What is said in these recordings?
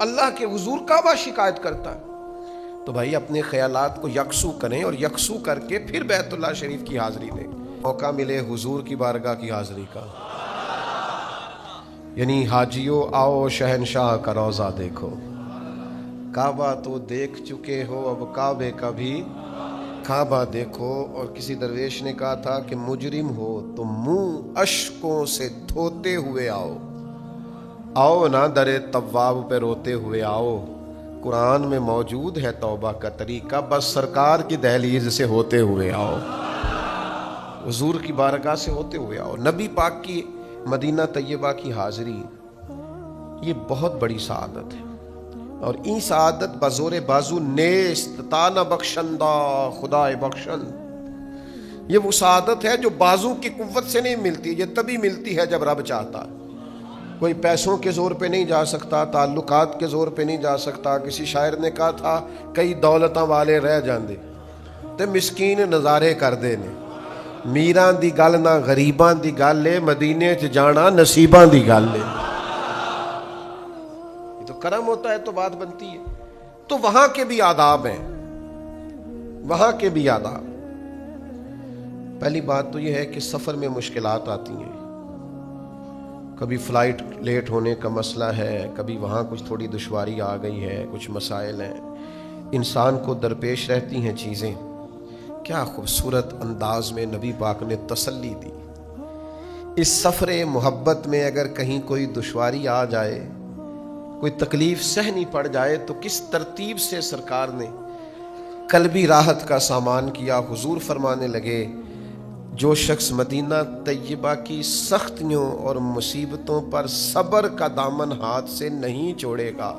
اللہ کے حضور کعبہ شکایت کرتا ہے. تو بھائی اپنے خیالات کو یکسو کریں اور یکسو کر کے پھر بیت اللہ شریف کی حاضری دیں. موقع ملے حضور کی بارگاہ کی حاضری کا، یعنی حاجیوں آؤ شہنشاہ کا روضہ دیکھو. کعبہ تو دیکھ چکے ہو، اب کعبے کا بھی کعبہ دیکھو. اور کسی درویش نے کہا تھا کہ مجرم ہو تو منہ اشکوں سے دھوتے ہوئے آؤ، آؤ نہ در تواب پہ روتے ہوئے آؤ. قرآن میں موجود ہے توبہ کا طریقہ، بس سرکار کی دہلیز سے ہوتے ہوئے آؤ، حضور کی بارگاہ سے ہوتے ہوئے آؤ. نبی پاک کی مدینہ طیبہ کی حاضری یہ بہت بڑی سعادت ہے، اور این سعادت بزور بازو نیست تا نہ بخشندہ خدائے بخشند. یہ وہ سعادت ہے جو بازو کی قوت سے نہیں ملتی، یہ تبھی ملتی ہے جب رب چاہتا ہے. کوئی پیسوں کے زور پہ نہیں جا سکتا، تعلقات کے زور پہ نہیں جا سکتا. کسی شاعر نے کہا تھا کئی دولتاں والے رہ جاندے تے مسکین نظارے کر دے نے. میراں دی گل نہ غریباں دی گل ہے، مدینے چ جانا نصیباں دی گل ہے. یہ تو کرم ہوتا ہے تو بات بنتی ہے. تو وہاں کے بھی آداب ہیں، وہاں کے بھی آداب. پہلی بات تو یہ ہے کہ سفر میں مشکلات آتی ہیں. کبھی فلائٹ لیٹ ہونے کا مسئلہ ہے، کبھی وہاں کچھ تھوڑی دشواری آ گئی ہے، کچھ مسائل ہیں، انسان کو درپیش رہتی ہیں چیزیں. کیا خوبصورت انداز میں نبی پاک نے تسلی دی. اس سفر محبت میں اگر کہیں کوئی دشواری آ جائے، کوئی تکلیف سہنی پڑ جائے، تو کس ترتیب سے سرکار نے قلبی راحت کا سامان کیا. حضور فرمانے لگے جو شخص مدینہ طیبہ کی سختیوں اور مصیبتوں پر صبر کا دامن ہاتھ سے نہیں چھوڑے گا،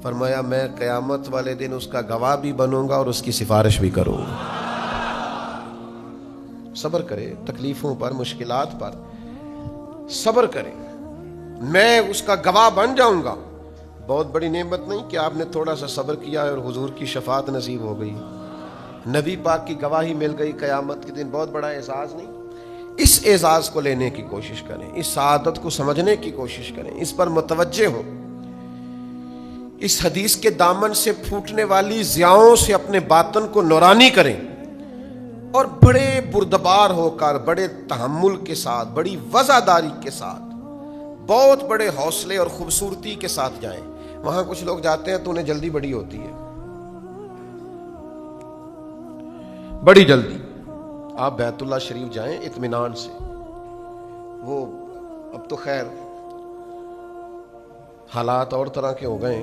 فرمایا میں قیامت والے دن اس کا گواہ بھی بنوں گا اور اس کی سفارش بھی کروں گا. صبر کرے تکلیفوں پر، مشکلات پر صبر کرے، میں اس کا گواہ بن جاؤں گا. بہت بڑی نعمت نہیں کہ آپ نے تھوڑا سا صبر کیا اور حضور کی شفاعت نصیب ہو گئی، نبی پاک کی گواہی مل گئی قیامت کے دن. بہت بڑا اعزاز نہیں؟ اس اعزاز کو لینے کی کوشش کریں، اس سعادت کو سمجھنے کی کوشش کریں، اس پر متوجہ ہو. اس حدیث کے دامن سے پھوٹنے والی ضیاؤں سے اپنے باطن کو نورانی کریں، اور بڑے بردبار ہو کر، بڑے تحمل کے ساتھ، بڑی وفاداری کے ساتھ، بہت بڑے حوصلے اور خوبصورتی کے ساتھ جائیں. وہاں کچھ لوگ جاتے ہیں تو انہیں جلدی بڑی ہوتی ہے، بڑی جلدی. آپ بیت اللہ شریف جائیں اطمینان سے. وہ اب تو خیر حالات اور طرح کے ہو گئے،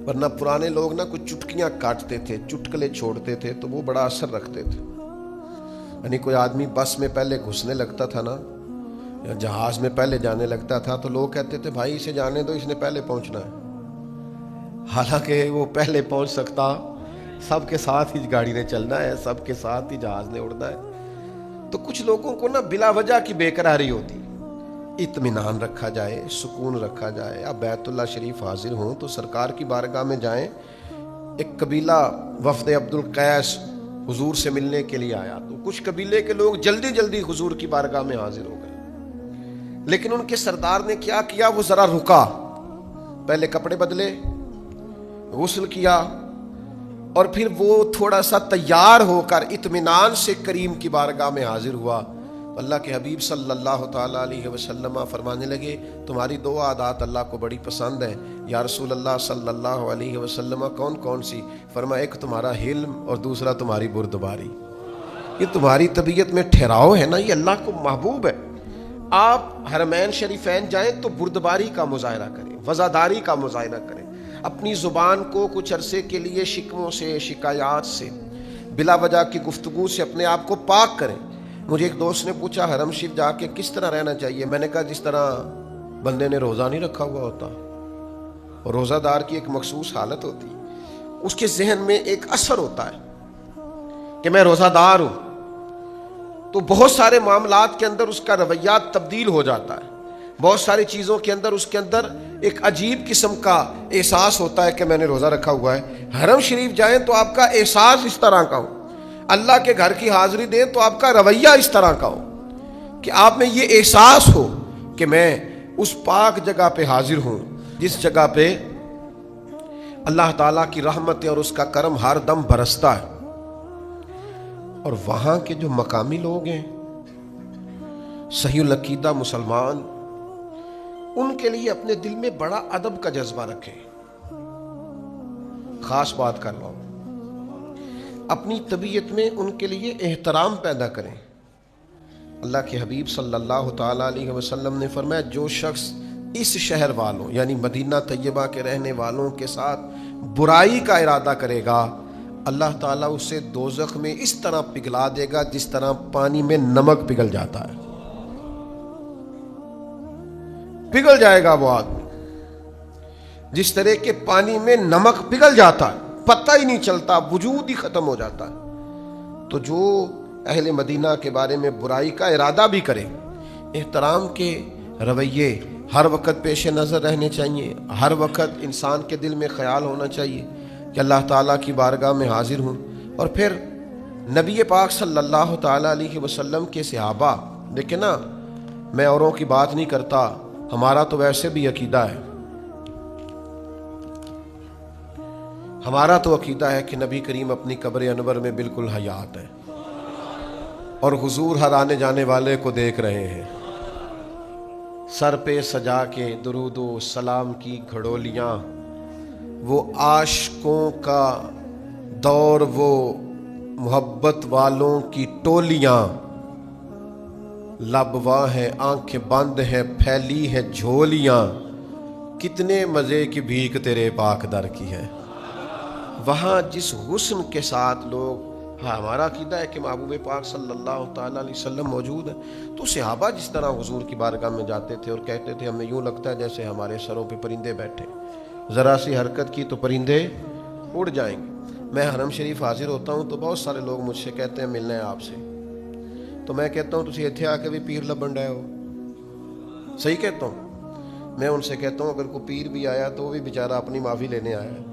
ورنہ پرانے لوگ نا کچھ چٹکیاں کاٹتے تھے، چٹکلے چھوڑتے تھے تو وہ بڑا اثر رکھتے تھے. یعنی کوئی آدمی بس میں پہلے گھسنے لگتا تھا نا، یا جہاز میں پہلے جانے لگتا تھا، تو لوگ کہتے تھے بھائی اسے جانے دو، اس نے پہلے پہنچنا ہے. حالانکہ وہ پہلے پہنچ سکتا، سب کے ساتھ ہی گاڑی نے چلنا ہے، سب کے ساتھ ہی جہاز نے اڑنا ہے. تو کچھ لوگوں کو نا بلا وجہ کی بے قراری ہوتی. اطمینان رکھا جائے، سکون رکھا جائے. اب بیت اللہ شریف حاضر ہوں تو سرکار کی بارگاہ میں جائیں. ایک قبیلہ وفد عبد القیس حضور سے ملنے کے لیے آیا، تو کچھ قبیلے کے لوگ جلدی جلدی حضور کی بارگاہ میں حاضر ہو گئے. لیکن ان کے سردار نے کیا کیا، وہ ذرا رکا، پہلے کپڑے بدلے، غسل کیا، اور پھر وہ تھوڑا سا تیار ہو کر اطمینان سے کریم کی بارگاہ میں حاضر ہوا. اللہ کے حبیب صلی اللہ تعالیٰ علیہ وسلم فرمانے لگے تمہاری دو عادات اللہ کو بڑی پسند ہیں. یا رسول اللہ صلی اللہ علیہ وسلم کون کون سی؟ فرمایا ایک تمہارا حلم اور دوسرا تمہاری بردباری. یہ تمہاری طبیعت میں ٹھہراؤ ہے نا، یہ اللہ کو محبوب ہے. آپ حرمین شریفین جائیں تو بردباری کا مظاہرہ کریں، وفاداری کا مظاہرہ کریں. اپنی زبان کو کچھ عرصے کے لیے شکووں سے، شکایات سے، بلا وجہ کی گفتگو سے اپنے آپ کو پاک کریں. مجھے ایک دوست نے پوچھا حرم شریف جا کے کس طرح رہنا چاہیے؟ میں نے کہا جس طرح بندے نے روزہ نہیں رکھا ہوا ہوتا. اور روزہ دار کی ایک مخصوص حالت ہوتی ہے، اس کے ذہن میں ایک اثر ہوتا ہے کہ میں روزہ دار ہوں، تو بہت سارے معاملات کے اندر اس کا رویہ تبدیل ہو جاتا ہے. بہت ساری چیزوں کے اندر اس کے اندر ایک عجیب قسم کا احساس ہوتا ہے کہ میں نے روزہ رکھا ہوا ہے. حرم شریف جائیں تو آپ کا احساس اس طرح کا ہو، اللہ کے گھر کی حاضری دیں تو آپ کا رویہ اس طرح کا ہو کہ آپ میں یہ احساس ہو کہ میں اس پاک جگہ پہ حاضر ہوں جس جگہ پہ اللہ تعالیٰ کی رحمت اور اس کا کرم ہر دم برستا ہے. اور وہاں کے جو مقامی لوگ ہیں صحیح العقیدہ مسلمان، ان کے لیے اپنے دل میں بڑا ادب کا جذبہ رکھیں. خاص بات کر رہا ہوں، اپنی طبیعت میں ان کے لیے احترام پیدا کریں. اللہ کے حبیب صلی اللہ تعالیٰ علیہ وسلم نے فرمایا جو شخص اس شہر والوں یعنی مدینہ طیبہ کے رہنے والوں کے ساتھ برائی کا ارادہ کرے گا، اللہ تعالیٰ اسے دوزخ میں اس طرح پگھلا دے گا جس طرح پانی میں نمک پگھل جاتا ہے. پگھل جائے گا وہ آدمی جس طرح کے پانی میں نمک پگھل جاتا ہے، پتہ ہی نہیں چلتا، وجود ہی ختم ہو جاتا ہے. تو جو اہل مدینہ کے بارے میں برائی کا ارادہ بھی کرے، احترام کے رویے ہر وقت پیش نظر رہنے چاہیے. ہر وقت انسان کے دل میں خیال ہونا چاہیے کہ اللہ تعالیٰ کی بارگاہ میں حاضر ہوں. اور پھر نبی پاک صلی اللہ تعالیٰ علیہ وسلم کے صحابہ، دیکھیں نا، میں اوروں کی بات نہیں کرتا، ہمارا تو ویسے بھی عقیدہ ہے، ہمارا تو عقیدہ ہے کہ نبی کریم اپنی قبر انور میں بالکل حیات ہے اور حضور ہر آنے جانے والے کو دیکھ رہے ہیں. سر پہ سجا کے درود و سلام کی گھڑولیاں، وہ عاشقوں کا دور، وہ محبت والوں کی ٹولیاں، لب واں ہیں آنکھیں بند ہیں پھیلی ہیں جھولیاں، کتنے مزے کی بھیک تیرے پاک در کی ہے. وہاں جس حسن کے ساتھ لوگ، ہمارا عقیدہ ہے کہ محبوب پاک صلی اللہ تعالیٰ علیہ وسلم موجود ہے، تو صحابہ جس طرح حضور کی بارگاہ میں جاتے تھے اور کہتے تھے ہمیں یوں لگتا ہے جیسے ہمارے سروں پہ پرندے بیٹھے، ذرا سی حرکت کی تو پرندے اڑ جائیں گے. میں حرم شریف حاضر ہوتا ہوں تو بہت سارے لوگ مجھ سے کہتے ہیں ملنا ہے آپ سے، تو میں کہتا ہوں تسی اتھے آ کے بھی پیر لبن رہے ہو. صحیح کہتا ہوں. میں ان سے کہتا ہوں اگر کوئی پیر بھی آیا تو وہ بھی بیچارہ اپنی معافی لینے آیا ہے،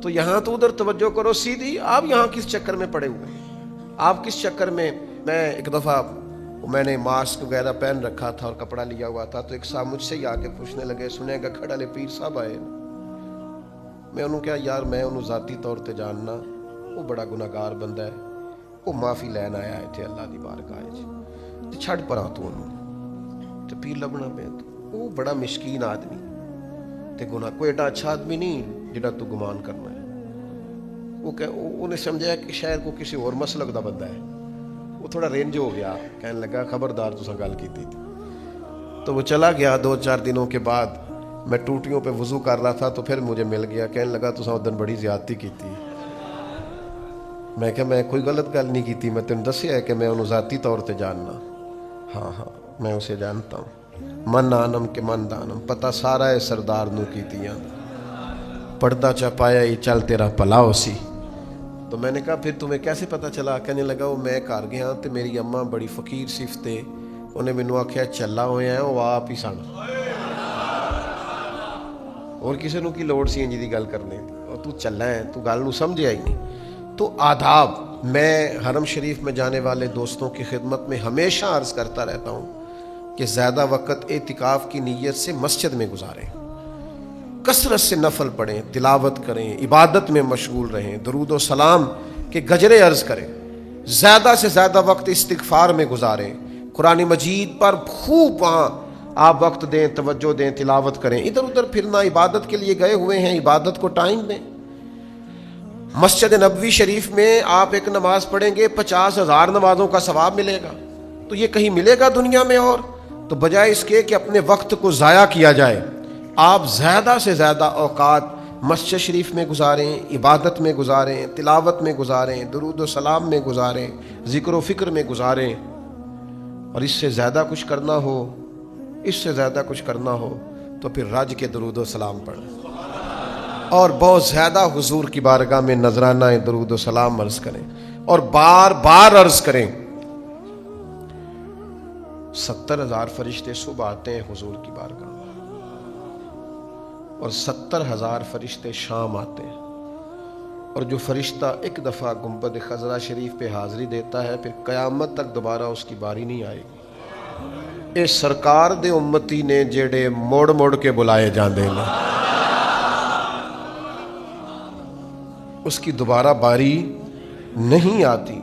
تو یہاں تو ادھر توجہ کرو سیدھی. آپ یہاں کس چکر میں پڑے ہوئے ہیں؟ آپ کس چکر میں؟ میں ایک دفعہ میں نے ماسک وغیرہ پہن رکھا تھا اور کپڑا لیا ہوا تھا، تو ایک صاحب مجھ سے ہی آ کے پوچھنے لگے سنے گا کھڑا لے پیر صاحب آئے. میں انہوں کہا یار میں انہوں ذاتی طور تے جاننا، وہ بڑا گناہگار بندہ ہے، وہ معافی لین آیا ہے تھے اللہ دی بارگاہ وچ، چھڑ پراں تو انہوں تے پیر لبنا پہ، تو وہ بڑا مسکین آدمی تے گناہ کوئی ایڈا اچھا آدمی نہیں جڑا تو گمان کرنا ہے. انہیں سمجھایا کہ شاید کو کسی اور مسلک دا بندہ ہے. وہ تھوڑا رینج ہو گیا، کہنے لگا خبردار تساں گل کیتی تھی. تو وہ چلا گیا. 2-4 دنوں کے بعد میں ٹوٹیوں پہ وضو کر رہا تھا تو پھر مجھے مل گیا، کہنے لگا تساں اس دن بڑی زیادتی کیتی. میں کہا میں کوئی غلط گل نہیں کیتی، میں تینوں دسیا ہے کہ میں انہوں ذاتی طور تے جاننا. ہاں میں اسے جانتا ہوں. من آنم کے من دانم، پتہ سارا ہے سردار نو کیتیاں، پردہ چپایا ہی چل تیرا پلا ہو سی. تو میں نے کہا پھر تمہیں کیسے پتہ چلا؟ کہنے لگا وہ میں گھر گیا تو میری اماں بڑی فقیر صفت ہے، انہیں مینوں آکھیا چلا ہوئے ہیں وہ آپ ہی سن، اور کسی نو کی لوڑ سی انجی دی گل کرنے دی، اور تو چلا ہے، تو گل نو سمجھے آئی نہیں. تو آداب میں حرم شریف میں جانے والے دوستوں کی خدمت میں ہمیشہ عرض کرتا رہتا ہوں کہ زیادہ وقت اعتکاف کی نیت سے مسجد میں گزاریں، کثرت سے نفل پڑھیں، تلاوت کریں، عبادت میں مشغول رہیں، درود و سلام کے گجرے عرض کریں، زیادہ سے زیادہ وقت استغفار میں گزاریں، قرآن مجید پر خوب وہاں آپ وقت دیں، توجہ دیں، تلاوت کریں. ادھر ادھر پھرنا، عبادت کے لیے گئے ہوئے ہیں، عبادت کو ٹائم دیں. مسجد نبوی شریف میں آپ ایک نماز پڑھیں گے 50,000 نمازوں کا ثواب ملے گا. تو یہ کہیں ملے گا دنیا میں؟ اور تو بجائے اس کے کہ اپنے وقت کو ضائع کیا جائے، آپ زیادہ سے زیادہ اوقات مسجد شریف میں گزاریں، عبادت میں گزاریں، تلاوت میں گزاریں، درود و سلام میں گزاریں، ذکر و فکر میں گزاریں. اور اس سے زیادہ کچھ کرنا ہو، اس سے زیادہ کچھ کرنا ہو تو پھر رج کے درود و سلام پڑھیں اور بہت زیادہ حضور کی بارگاہ میں نذرانہ درود و سلام عرض کریں اور بار بار عرض کریں. 70,000 فرشتے صبح آتے ہیں حضور کی بارگاہ اور 70,000 فرشتے شام آتے ہیں. اور جو فرشتہ ایک دفعہ گنبد خضرا شریف پہ حاضری دیتا ہے پھر قیامت تک دوبارہ اس کی باری نہیں آئے گی. اے سرکار دے امتی نے جڑے موڑ موڑ کے بلائے جاندے نے. اس کی دوبارہ باری نہیں آتی۔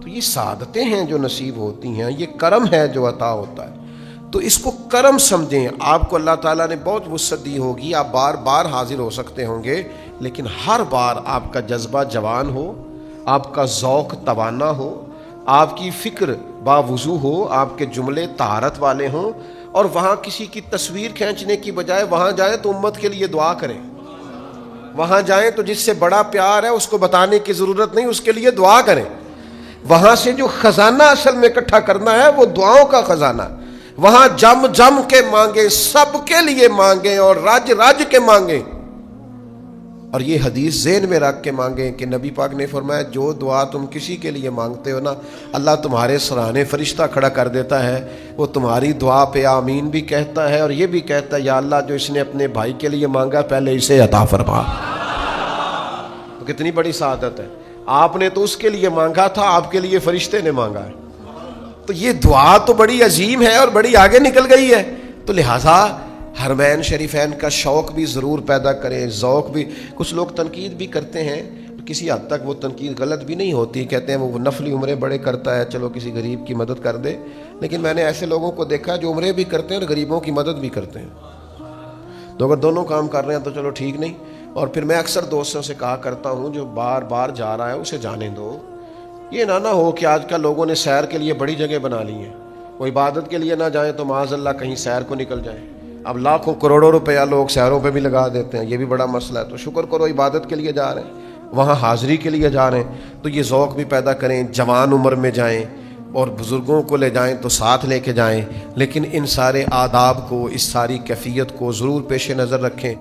تو یہ سعادتیں ہیں جو نصیب ہوتی ہیں، یہ کرم ہے جو عطا ہوتا ہے، تو اس کو کرم سمجھیں۔ آپ کو اللہ تعالیٰ نے بہت وسعت دی ہوگی، آپ بار بار حاضر ہو سکتے ہوں گے، لیکن ہر بار آپ کا جذبہ جوان ہو، آپ کا ذوق توانا ہو، آپ کی فکر باوضو ہو، آپ کے جملے طہارت والے ہوں، اور وہاں کسی کی تصویر کھینچنے کی بجائے وہاں جائیں تو امت کے لیے دعا کریں، وہاں جائیں تو جس سے بڑا پیار ہے اس کو بتانے کی ضرورت نہیں، اس کے لیے دعا کریں۔ وہاں سے جو خزانہ اصل میں اکٹھا کرنا ہے وہ دعاؤں کا خزانہ، وہاں جم جم کے مانگیں، سب کے لیے مانگیں اور رج رج کے مانگیں، اور یہ حدیث ذہن میں رکھ کے مانگیں کہ نبی پاک نے فرمایا جو دعا تم کسی کے لیے مانگتے ہو نا، اللہ تمہارے سرانے فرشتہ کھڑا کر دیتا ہے، وہ تمہاری دعا پہ آمین بھی کہتا ہے، اور یہ بھی کہتا ہے یا اللہ جو اس نے اپنے بھائی کے لیے مانگا پہلے اسے عطا فرما۔ تو کتنی بڑی سعادت ہے، آپ نے تو اس کے لیے مانگا تھا، آپ کے لیے فرشتے نے مانگا ہے، تو یہ دعا تو بڑی عظیم ہے اور بڑی آگے نکل گئی ہے۔ تو لہٰذا حرمین شریفین کا شوق بھی ضرور پیدا کریں، ذوق بھی۔ کچھ لوگ تنقید بھی کرتے ہیں، کسی حد تک وہ تنقید غلط بھی نہیں ہوتی، کہتے ہیں وہ نفلی عمرے بڑے کرتا ہے، چلو کسی غریب کی مدد کر دے، لیکن میں نے ایسے لوگوں کو دیکھا جو عمرے بھی کرتے ہیں اور غریبوں کی مدد بھی کرتے ہیں، تو اگر دونوں کام کر رہے ہیں تو چلو ٹھیک نہیں۔ اور پھر میں اکثر دوستوں سے کہا کرتا ہوں جو بار بار جا رہا ہے اسے جانے دو، یہ نہ ہو کہ آج کل لوگوں نے سیر کے لیے بڑی جگہ بنا لی ہیں، وہ عبادت کے لیے نہ جائیں تو معاذ اللہ کہیں سیر کو نکل جائیں۔ اب لاکھوں کروڑوں روپیہ لوگ سیروں پہ بھی لگا دیتے ہیں، یہ بھی بڑا مسئلہ ہے۔ تو شکر کرو عبادت کے لیے جا رہے ہیں، وہاں حاضری کے لیے جا رہے ہیں، تو یہ ذوق بھی پیدا کریں، جوان عمر میں جائیں اور بزرگوں کو لے جائیں تو ساتھ لے کے جائیں، لیکن ان سارے آداب کو، اس ساری کیفیت کو ضرور پیش نظر رکھیں۔